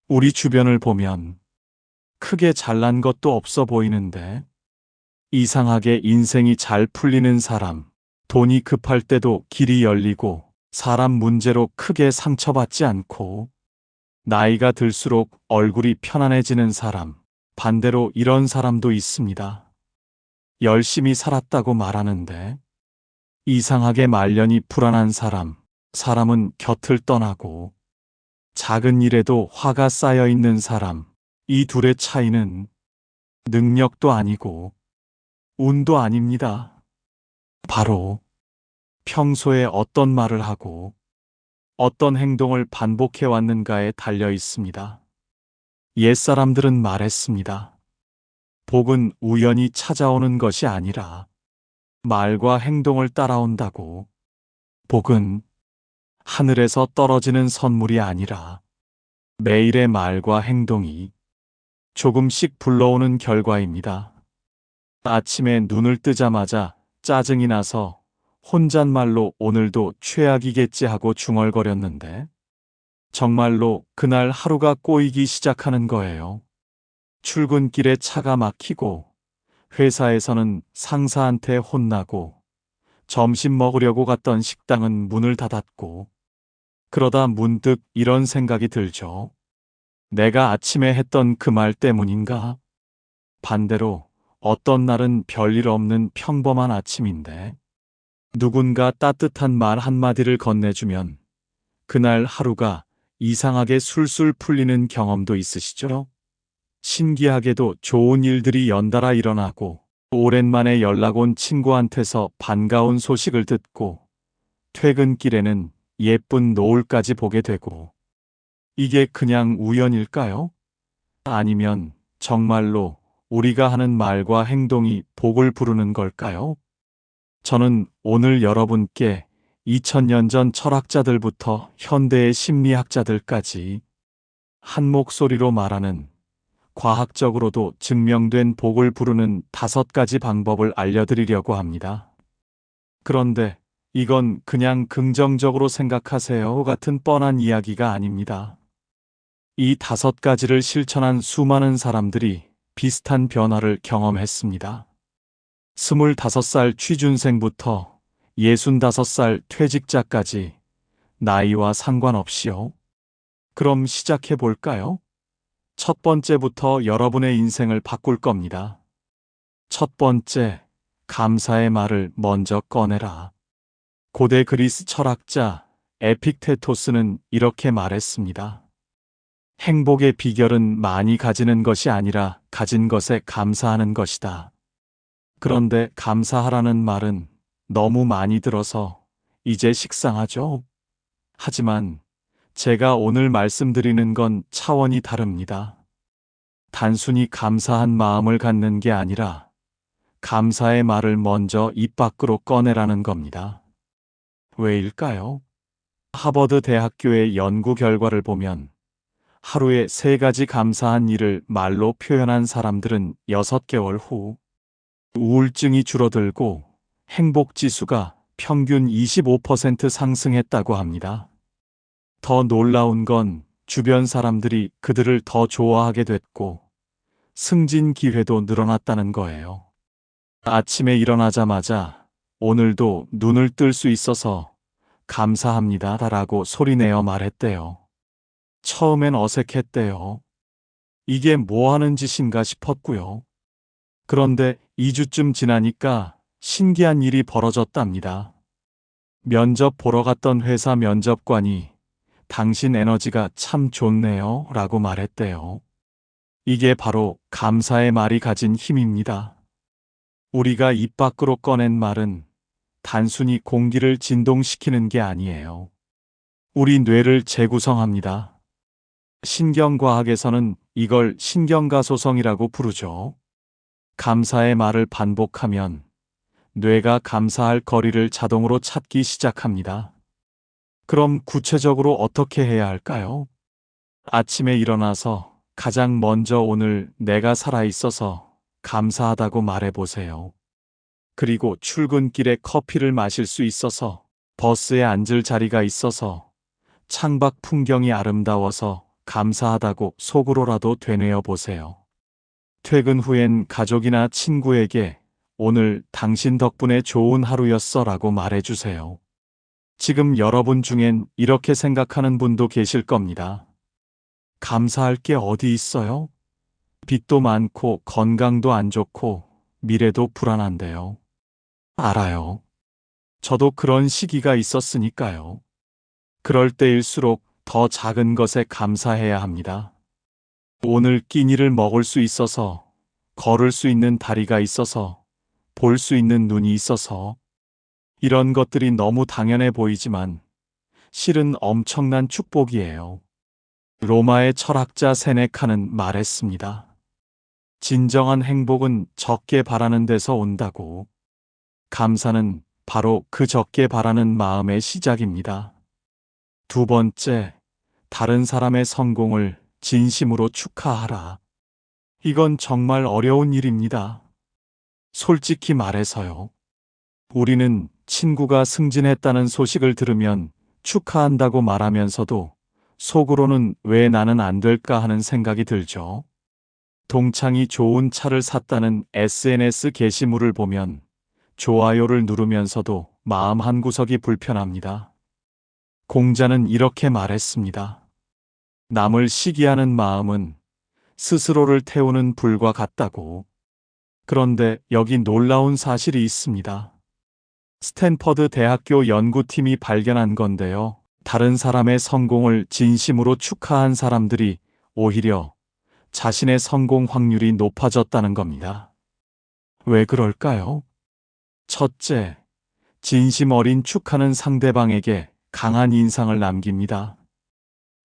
우리 주변을 보면 크게 잘난 것도 없어 보이는데 이상하게 인생이 잘 풀리는 사람, 돈이 급할 때도 길이 열리고 사람 문제로 크게 상처받지 않고 나이가 들수록 얼굴이 편안해지는 사람, 반대로 이런 사람도 있습니다. 열심히 살았다고 말하는데 이상하게 말년이 불안한 사람, 사람은 곁을 떠나고 작은 일에도 화가 쌓여 있는 사람, 이 둘의 차이는 능력도 아니고 운도 아닙니다. 바로 평소에 어떤 말을 하고 어떤 행동을 반복해 왔는가에 달려 있습니다. 옛사람들은 말했습니다. 복은 우연히 찾아오는 것이 아니라 말과 행동을 따라온다고. 복은 하늘에서 떨어지는 선물이 아니라 매일의 말과 행동이 조금씩 불러오는 결과입니다. 아침에 눈을 뜨자마자 짜증이 나서 혼잣말로 오늘도 최악이겠지 하고 중얼거렸는데 정말로 그날 하루가 꼬이기 시작하는 거예요. 출근길에 차가 막히고 회사에서는 상사한테 혼나고 점심 먹으려고 갔던 식당은 문을 닫았고 그러다 문득 이런 생각이 들죠. 내가 아침에 했던 그 말 때문인가? 반대로 어떤 날은 별일 없는 평범한 아침인데 누군가 따뜻한 말 한마디를 건네주면 그날 하루가 이상하게 술술 풀리는 경험도 있으시죠? 신기하게도 좋은 일들이 연달아 일어나고 오랜만에 연락 온 친구한테서 반가운 소식을 듣고 퇴근길에는 예쁜 노을까지 보게 되고 이게 그냥 우연일까요? 아니면 정말로 우리가 하는 말과 행동이 복을 부르는 걸까요? 저는 오늘 여러분께 2000년 전 철학자들부터 현대의 심리학자들까지 한 목소리로 말하는 과학적으로도 증명된 복을 부르는 5가지 방법을 알려드리려고 합니다. 그런데 이건 그냥 긍정적으로 생각하세요 같은 뻔한 이야기가 아닙니다. 이 5가지를 실천한 수많은 사람들이 비슷한 변화를 경험했습니다. 25살 취준생부터 65살 퇴직자까지 나이와 상관없이요. 그럼 시작해 볼까요? 첫 번째부터 여러분의 인생을 바꿀 겁니다. 첫 번째, 감사의 말을 먼저 꺼내라. 고대 그리스 철학자 에픽테토스는 이렇게 말했습니다. 행복의 비결은 많이 가지는 것이 아니라 가진 것에 감사하는 것이다. 그런데 감사하라는 말은 너무 많이 들어서 이제 식상하죠? 하지만 제가 오늘 말씀드리는 건 차원이 다릅니다. 단순히 감사한 마음을 갖는 게 아니라 감사의 말을 먼저 입 밖으로 꺼내라는 겁니다. 왜일까요? 하버드 대학교의 연구 결과를 보면 하루에 3가지 감사한 일을 말로 표현한 사람들은 6개월 후 우울증이 줄어들고 행복 지수가 평균 25% 상승했다고 합니다. 더 놀라운 건 주변 사람들이 그들을 더 좋아하게 됐고 승진 기회도 늘어났다는 거예요. 아침에 일어나자마자 오늘도 눈을 뜰 수 있어서 감사합니다 라고 소리내어 말했대요. 처음엔 어색했대요. 이게 뭐 하는 짓인가 싶었고요. 그런데 2주쯤 지나니까 신기한 일이 벌어졌답니다. 면접 보러 갔던 회사 면접관이 당신 에너지가 참 좋네요 라고 말했대요. 이게 바로 감사의 말이 가진 힘입니다. 우리가 입 밖으로 꺼낸 말은 단순히 공기를 진동시키는 게 아니에요. 우리 뇌를 재구성합니다. 신경과학에서는 이걸 신경가소성이라고 부르죠. 감사의 말을 반복하면 뇌가 감사할 거리를 자동으로 찾기 시작합니다. 그럼 구체적으로 어떻게 해야 할까요? 아침에 일어나서 가장 먼저 오늘 내가 살아있어서 감사하다고 말해보세요. 그리고 출근길에 커피를 마실 수 있어서, 버스에 앉을 자리가 있어서, 창밖 풍경이 아름다워서 감사하다고 속으로라도 되뇌어 보세요. 퇴근 후엔 가족이나 친구에게 오늘 당신 덕분에 좋은 하루였어 라고 말해주세요. 지금 여러분 중엔 이렇게 생각하는 분도 계실 겁니다. 감사할 게 어디 있어요? 빚도 많고 건강도 안 좋고 미래도 불안한데요. 알아요. 저도 그런 시기가 있었으니까요. 그럴 때일수록 더 작은 것에 감사해야 합니다. 오늘 끼니를 먹을 수 있어서, 걸을 수 있는 다리가 있어서, 볼 수 있는 눈이 있어서, 이런 것들이 너무 당연해 보이지만 실은 엄청난 축복이에요. 로마의 철학자 세네카는 말했습니다. 진정한 행복은 적게 바라는 데서 온다고. 감사는 바로 그 적게 바라는 마음의 시작입니다. 두 번째, 다른 사람의 성공을 진심으로 축하하라. 이건 정말 어려운 일입니다. 솔직히 말해서요. 우리는 친구가 승진했다는 소식을 들으면 축하한다고 말하면서도 속으로는 왜 나는 안 될까 하는 생각이 들죠. 동창이 좋은 차를 샀다는 SNS 게시물을 보면 좋아요를 누르면서도 마음 한구석이 불편합니다. 공자는 이렇게 말했습니다. 남을 시기하는 마음은 스스로를 태우는 불과 같다고. 그런데 여기 놀라운 사실이 있습니다. 스탠퍼드 대학교 연구팀이 발견한 건데요. 다른 사람의 성공을 진심으로 축하한 사람들이 오히려 자신의 성공 확률이 높아졌다는 겁니다. 왜 그럴까요? 첫째, 진심 어린 축하는 상대방에게 강한 인상을 남깁니다.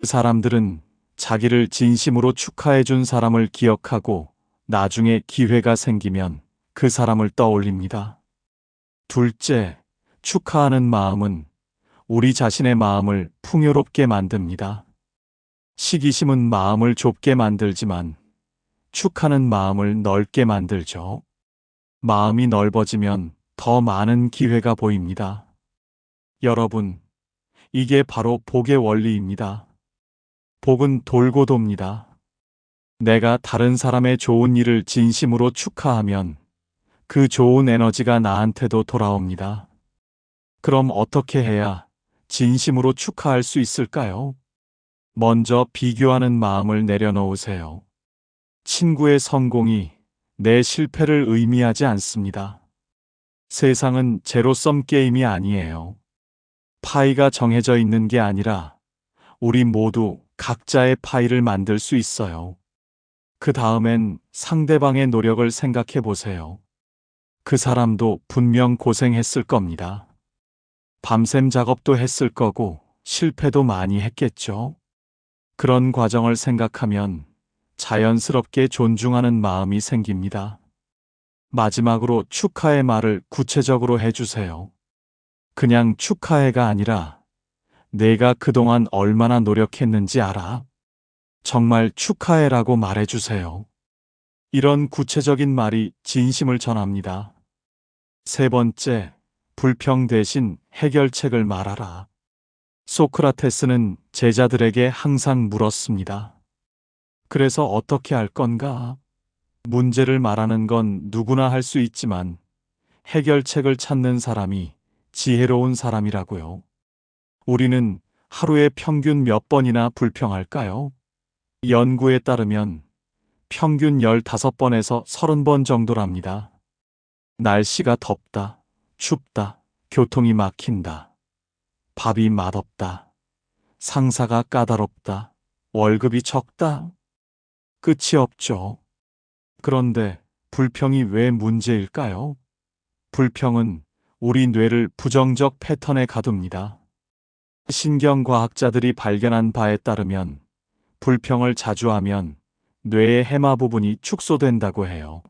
사람들은 자기를 진심으로 축하해 준 사람을 기억하고 나중에 기회가 생기면 그 사람을 떠올립니다. 둘째, 축하하는 마음은 우리 자신의 마음을 풍요롭게 만듭니다. 시기심은 마음을 좁게 만들지만 축하는 마음을 넓게 만들죠. 마음이 넓어지면 더 많은 기회가 보입니다. 여러분, 이게 바로 복의 원리입니다. 복은 돌고 돕니다. 내가 다른 사람의 좋은 일을 진심으로 축하하면 그 좋은 에너지가 나한테도 돌아옵니다. 그럼 어떻게 해야 진심으로 축하할 수 있을까요? 먼저 비교하는 마음을 내려놓으세요. 친구의 성공이 내 실패를 의미하지 않습니다. 세상은 제로섬 게임이 아니에요. 파이가 정해져 있는 게 아니라 우리 모두 각자의 파이를 만들 수 있어요. 그 다음엔 상대방의 노력을 생각해 보세요. 그 사람도 분명 고생했을 겁니다. 밤샘 작업도 했을 거고 실패도 많이 했겠죠. 그런 과정을 생각하면 자연스럽게 존중하는 마음이 생깁니다. 마지막으로 축하의 말을 구체적으로 해주세요. 그냥 축하해가 아니라 내가 그동안 얼마나 노력했는지 알아? 정말 축하해라고 말해주세요. 이런 구체적인 말이 진심을 전합니다. 세 번째, 불평 대신 해결책을 말하라. 소크라테스는 제자들에게 항상 물었습니다. 그래서 어떻게 할 건가? 문제를 말하는 건 누구나 할 수 있지만 해결책을 찾는 사람이 지혜로운 사람이라고요. 우리는 하루에 평균 몇 번이나 불평할까요? 연구에 따르면 평균 15번에서 30번 정도랍니다. 날씨가 덥다, 춥다, 교통이 막힌다, 밥이 맛없다, 상사가 까다롭다, 월급이 적다. 끝이 없죠. 그런데 불평이 왜 문제일까요? 불평은 우리 뇌를 부정적 패턴에 가둡니다. 신경과학자들이 발견한 바에 따르면 불평을 자주 하면 뇌의 해마 부분이 축소된다고 해요.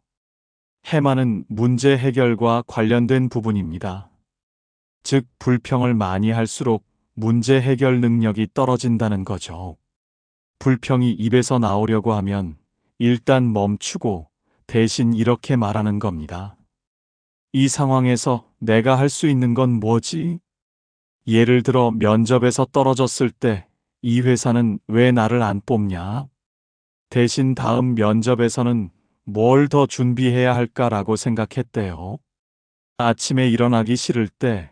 해마는 문제 해결과 관련된 부분입니다. 즉, 불평을 많이 할수록 문제 해결 능력이 떨어진다는 거죠. 불평이 입에서 나오려고 하면 일단 멈추고 대신 이렇게 말하는 겁니다. 이 상황에서 내가 할 수 있는 건 뭐지? 예를 들어 면접에서 떨어졌을 때 이 회사는 왜 나를 안 뽑냐? 대신 다음 면접에서는 뭘 더 준비해야 할까라고 생각했대요. 아침에 일어나기 싫을 때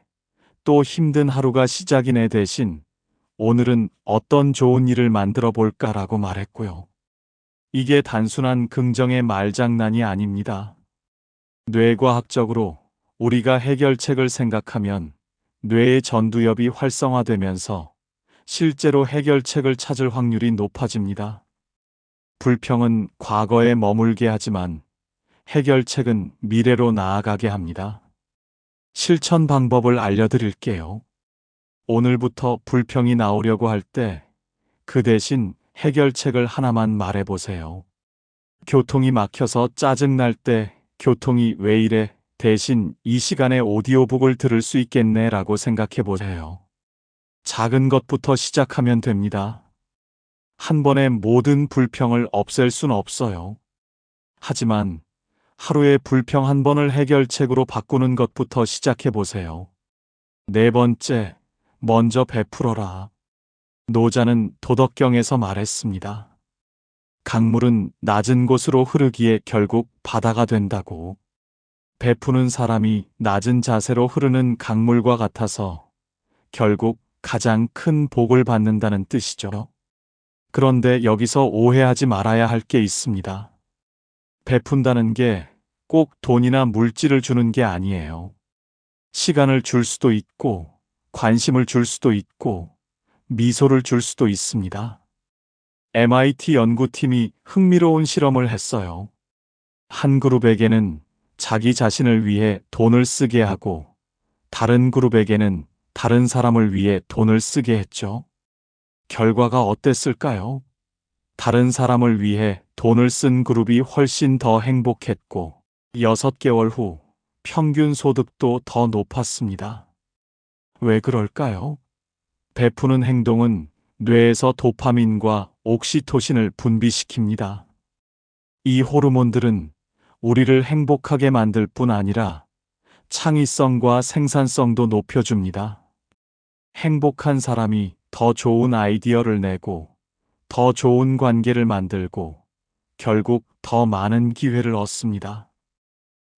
또 힘든 하루가 시작이네 대신 오늘은 어떤 좋은 일을 만들어 볼까라고 말했고요. 이게 단순한 긍정의 말장난이 아닙니다. 뇌과학적으로 우리가 해결책을 생각하면 뇌의 전두엽이 활성화되면서 실제로 해결책을 찾을 확률이 높아집니다. 불평은 과거에 머물게 하지만 해결책은 미래로 나아가게 합니다. 실천 방법을 알려드릴게요. 오늘부터 불평이 나오려고 할 때 그 대신 해결책을 하나만 말해보세요. 교통이 막혀서 짜증날 때 교통이 왜 이래 대신 이 시간에 오디오북을 들을 수 있겠네 라고 생각해 보세요. 작은 것부터 시작하면 됩니다. 한 번에 모든 불평을 없앨 순 없어요. 하지만 하루에 불평 한 번을 해결책으로 바꾸는 것부터 시작해 보세요. 네 번째, 먼저 베풀어라. 노자는 도덕경에서 말했습니다. 강물은 낮은 곳으로 흐르기에 결국 바다가 된다고. 베푸는 사람이 낮은 자세로 흐르는 강물과 같아서 결국 가장 큰 복을 받는다는 뜻이죠. 그런데 여기서 오해하지 말아야 할 게 있습니다. 베푼다는 게 꼭 돈이나 물질을 주는 게 아니에요. 시간을 줄 수도 있고, 관심을 줄 수도 있고, 미소를 줄 수도 있습니다. MIT 연구팀이 흥미로운 실험을 했어요. 한 그룹에게는 자기 자신을 위해 돈을 쓰게 하고, 다른 그룹에게는 다른 사람을 위해 돈을 쓰게 했죠. 결과가 어땠을까요? 다른 사람을 위해 돈을 쓴 그룹이 훨씬 더 행복했고, 6개월 후 평균 소득도 더 높았습니다. 왜 그럴까요? 베푸는 행동은 뇌에서 도파민과 옥시토신을 분비시킵니다. 이 호르몬들은 우리를 행복하게 만들 뿐 아니라 창의성과 생산성도 높여줍니다. 행복한 사람이 더 좋은 아이디어를 내고 더 좋은 관계를 만들고 결국 더 많은 기회를 얻습니다.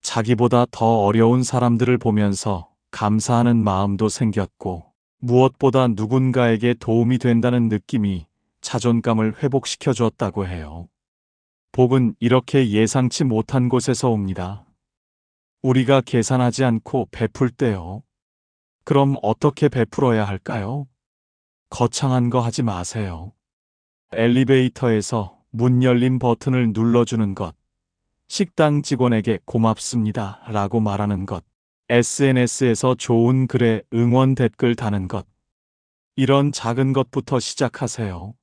자기보다 더 어려운 사람들을 보면서 감사하는 마음도 생겼고 무엇보다 누군가에게 도움이 된다는 느낌이 자존감을 회복시켜 주었다고 해요. 복은 이렇게 예상치 못한 곳에서 옵니다. 우리가 계산하지 않고 베풀 때요. 그럼 어떻게 베풀어야 할까요? 거창한 거 하지 마세요. 엘리베이터에서 문 열림 버튼을 눌러주는 것, 식당 직원에게 고맙습니다 라고 말하는 것, SNS에서 좋은 글에 응원 댓글 다는 것. 이런 작은 것부터 시작하세요.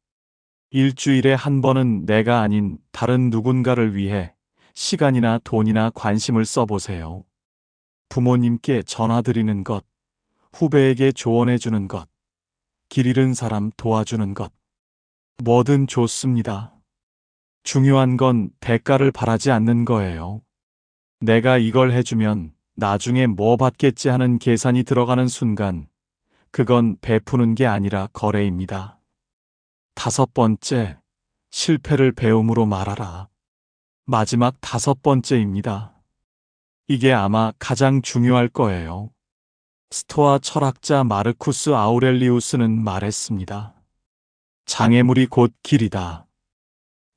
일주일에 한 번은 내가 아닌 다른 누군가를 위해 시간이나 돈이나 관심을 써보세요. 부모님께 전화드리는 것, 후배에게 조언해주는 것, 길 잃은 사람 도와주는 것. 뭐든 좋습니다. 중요한 건 대가를 바라지 않는 거예요. 내가 이걸 해주면 나중에 뭐 받겠지 하는 계산이 들어가는 순간, 그건 베푸는 게 아니라 거래입니다. 5번째, 실패를 배움으로 말하라. 마지막 5번째입니다. 이게 아마 가장 중요할 거예요. 스토아 철학자 마르쿠스 아우렐리우스는 말했습니다. 장애물이 곧 길이다.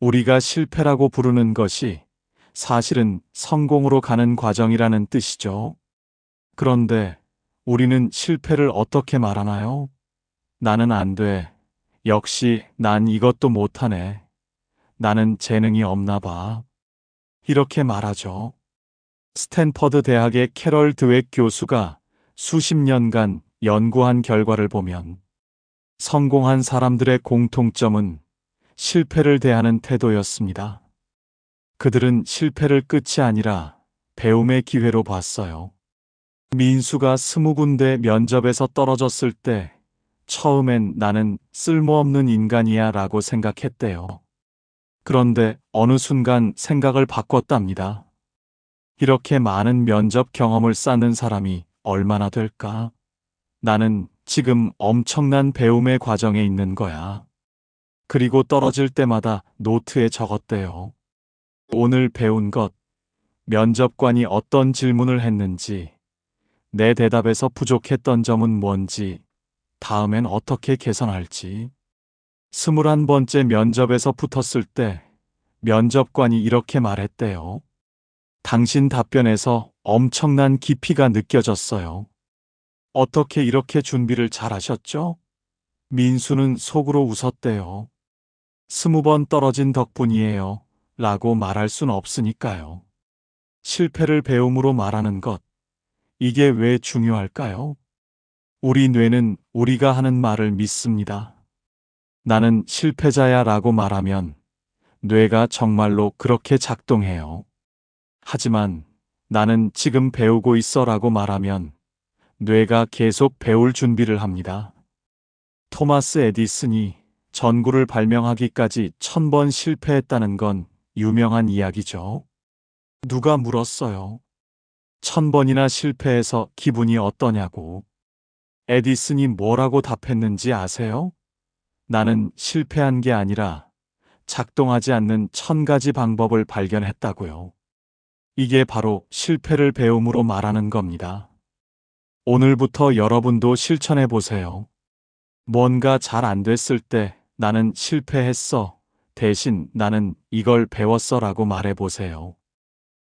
우리가 실패라고 부르는 것이 사실은 성공으로 가는 과정이라는 뜻이죠. 그런데 우리는 실패를 어떻게 말하나요? 나는 안 돼. 역시 난 이것도 못하네. 나는 재능이 없나 봐. 이렇게 말하죠. 스탠퍼드 대학의 캐럴 드웩 교수가 수십 년간 연구한 결과를 보면 성공한 사람들의 공통점은 실패를 대하는 태도였습니다. 그들은 실패를 끝이 아니라 배움의 기회로 봤어요. 민수가 20군데 면접에서 떨어졌을 때 처음엔 나는 쓸모없는 인간이야 라고 생각했대요. 그런데 어느 순간 생각을 바꿨답니다. 이렇게 많은 면접 경험을 쌓는 사람이 얼마나 될까? 나는 지금 엄청난 배움의 과정에 있는 거야. 그리고 떨어질 때마다 노트에 적었대요. 오늘 배운 것, 면접관이 어떤 질문을 했는지, 내 대답에서 부족했던 점은 뭔지, 다음엔 어떻게 개선할지. 21번째 면접에서 붙었을 때 면접관이 이렇게 말했대요. 당신 답변에서 엄청난 깊이가 느껴졌어요. 어떻게 이렇게 준비를 잘 하셨죠? 민수는 속으로 웃었대요. 20번 떨어진 덕분이에요. 라고 말할 순 없으니까요. 실패를 배움으로 말하는 것, 이게 왜 중요할까요? 우리 뇌는 우리가 하는 말을 믿습니다. 나는 실패자야 라고 말하면 뇌가 정말로 그렇게 작동해요. 하지만 나는 지금 배우고 있어 라고 말하면 뇌가 계속 배울 준비를 합니다. 토마스 에디슨이 전구를 발명하기까지 1000번 실패했다는 건 유명한 이야기죠. 누가 물었어요? 1000번이나 실패해서 기분이 어떠냐고. 에디슨이 뭐라고 답했는지 아세요? 나는 실패한 게 아니라 작동하지 않는 1000가지 방법을 발견했다고요. 이게 바로 실패를 배움으로 말하는 겁니다. 오늘부터 여러분도 실천해 보세요. 뭔가 잘 안 됐을 때 나는 실패했어. 대신 나는 이걸 배웠어 라고 말해 보세요.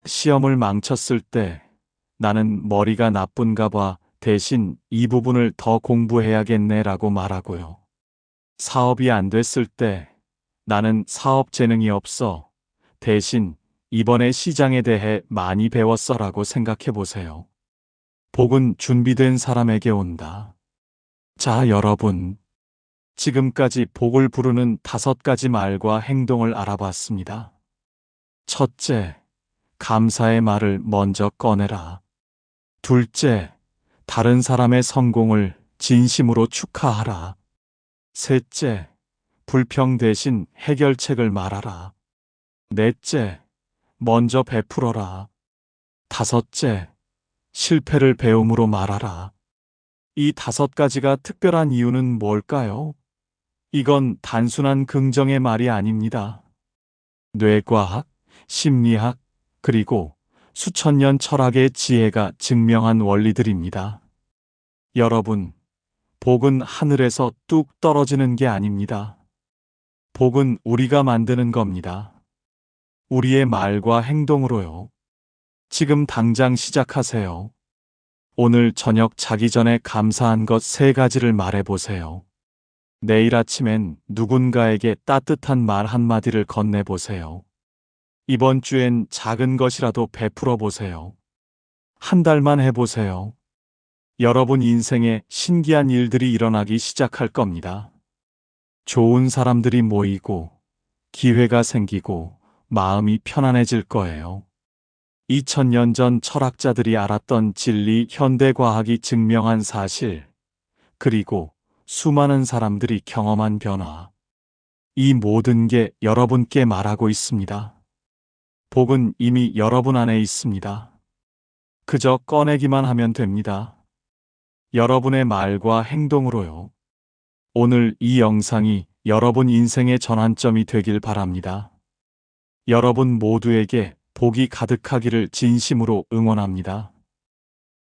시험을 망쳤을 때 나는 머리가 나쁜가 봐. 대신 이 부분을 더 공부해야겠네 라고 말하고요. 사업이 안 됐을 때 나는 사업 재능이 없어. 대신 이번에 시장에 대해 많이 배웠어 라고 생각해 보세요. 복은 준비된 사람에게 온다. 자, 여러분. 지금까지 복을 부르는 5가지 말과 행동을 알아봤습니다. 첫째, 감사의 말을 먼저 꺼내라. 둘째, 다른 사람의 성공을 진심으로 축하하라. 셋째, 불평 대신 해결책을 말하라. 넷째, 먼저 베풀어라. 다섯째, 실패를 배움으로 말하라. 이 5가지가 특별한 이유는 뭘까요? 이건 단순한 긍정의 말이 아닙니다. 뇌과학, 심리학, 그리고 수천 년 철학의 지혜가 증명한 원리들입니다. 여러분, 복은 하늘에서 뚝 떨어지는 게 아닙니다. 복은 우리가 만드는 겁니다. 우리의 말과 행동으로요. 지금 당장 시작하세요. 오늘 저녁 자기 전에 감사한 것 3가지를 말해보세요. 내일 아침엔 누군가에게 따뜻한 말 한마디를 건네보세요. 이번 주엔 작은 것이라도 베풀어 보세요. 한 달만 해보세요. 여러분 인생에 신기한 일들이 일어나기 시작할 겁니다. 좋은 사람들이 모이고 기회가 생기고 마음이 편안해질 거예요. 2000년 전 철학자들이 알았던 진리, 현대과학이 증명한 사실, 그리고 수많은 사람들이 경험한 변화. 이 모든 게 여러분께 말하고 있습니다. 복은 이미 여러분 안에 있습니다. 그저 꺼내기만 하면 됩니다. 여러분의 말과 행동으로요. 오늘 이 영상이 여러분 인생의 전환점이 되길 바랍니다. 여러분 모두에게 복이 가득하기를 진심으로 응원합니다.